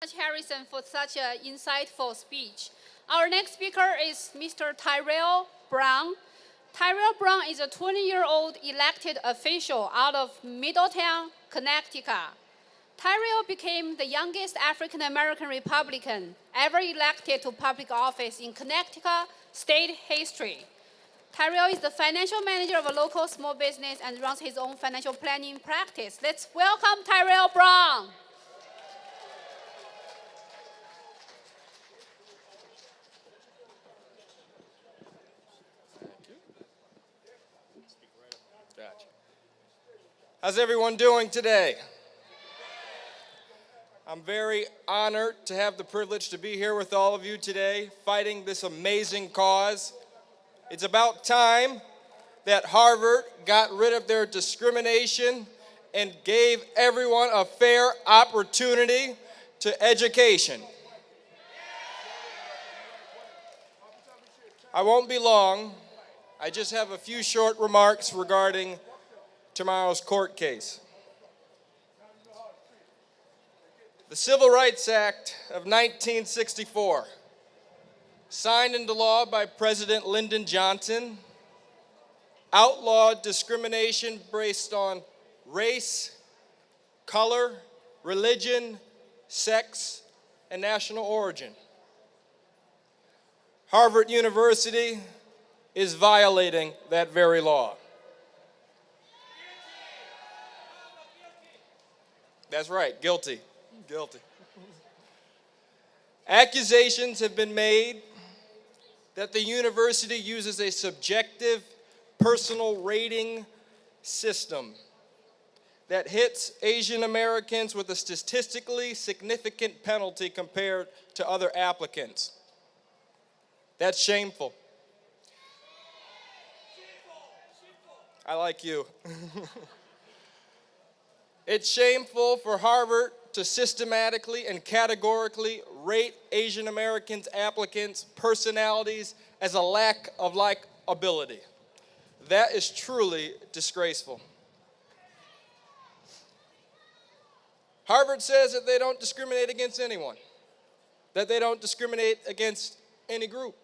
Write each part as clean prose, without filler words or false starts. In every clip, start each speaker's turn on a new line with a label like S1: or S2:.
S1: Harrison for such an insightful speech. Our next speaker is Mr. Tyrell Brown. Tyrell Brown is a 20-year-old elected official out of Middletown, Connecticut. Tyrell became the youngest African American Republican ever elected to public office in Connecticut state history. Tyrell is the financial manager of a local small business and runs his own financial planning practice. Let's welcome Tyrell Brown.
S2: Gotcha. How's everyone doing today? I'm very honored to have the privilege to be here with all of you today, fighting this amazing cause. It's about time that Harvard got rid of their discrimination and gave everyone a fair opportunity to education. I won't be long. I just have a few short remarks regarding tomorrow's court case. The Civil Rights Act of 1964, signed into law by President Lyndon Johnson, outlawed discrimination based on race, color, religion, sex, and national origin. Harvard University is violating that very law. That's right, guilty. Guilty. Accusations have been made that the university uses a subjective personal rating system that hits Asian Americans with a statistically significant penalty compared to other applicants. That's shameful. I like you. It's shameful for Harvard to systematically and categorically rate Asian Americans applicants' personalities as a lack of likability. That is truly disgraceful. Harvard says that they don't discriminate against anyone, that they don't discriminate against any group.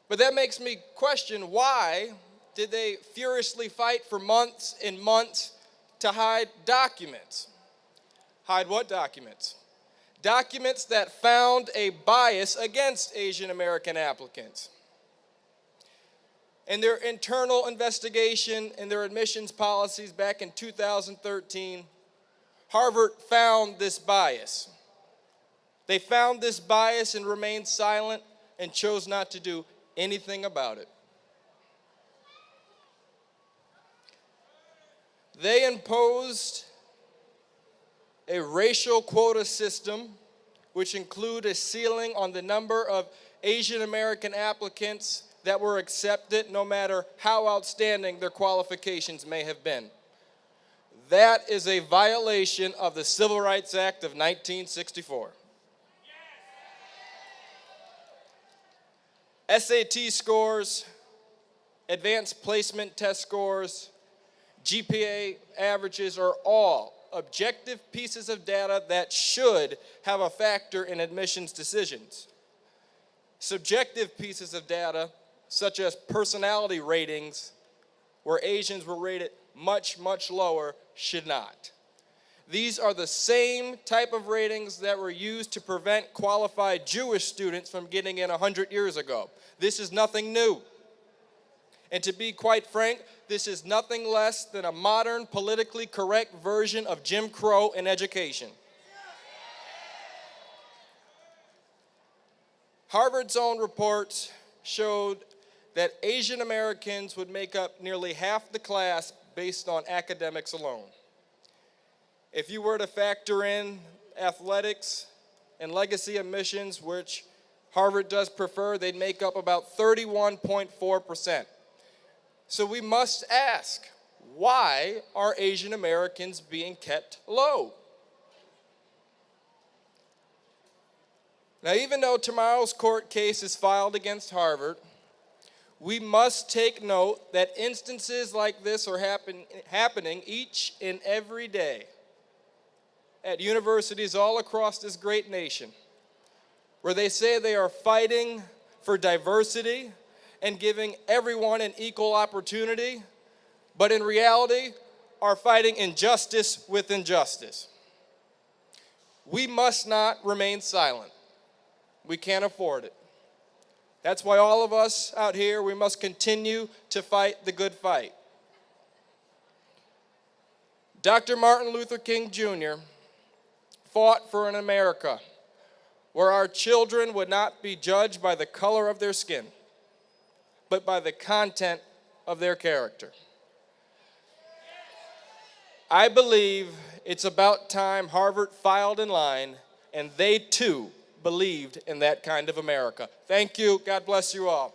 S2: But that makes me question, why did they furiously fight for months and months to hide documents? Hide what documents? Documents that found a bias against Asian American applicants. In their internal investigation and their admissions policies back in 2013, Harvard found this bias. They found this bias and remained silent and chose not to do anything about it. They imposed a racial quota system, which include a ceiling on the number of Asian American applicants that were accepted, no matter how outstanding their qualifications may have been. That is a violation of the Civil Rights Act of 1964. SAT scores, advanced placement test scores, GPA averages are all objective pieces of data that should have a factor in admissions decisions. Subjective pieces of data, such as personality ratings, where Asians were rated much, much lower, should not. These are the same type of ratings that were used to prevent qualified Jewish students from getting in 100 years ago. This is nothing new. And to be quite frank, this is nothing less than a modern, politically correct version of Jim Crow in education. Harvard's own reports showed that Asian Americans would make up nearly half the class based on academics alone. If you were to factor in athletics and legacy admissions, which Harvard does prefer, they'd make up about 31.4%. So we must ask, why are Asian Americans being kept low? Now, even though tomorrow's court case is filed against Harvard, we must take note that instances like this are happening each and every day. at universities all across this great nation, where they say they are fighting for diversity and giving everyone an equal opportunity, but in reality are fighting injustice with injustice. We must not remain silent. We can't afford it. That's why all of us out here, we must continue to fight the good fight. Dr. Martin Luther King Jr. fought for an America where our children would not be judged by the color of their skin, but by the content of their character. I believe it's about time Harvard filed in line and they too believed in that kind of America. Thank you. God bless you all.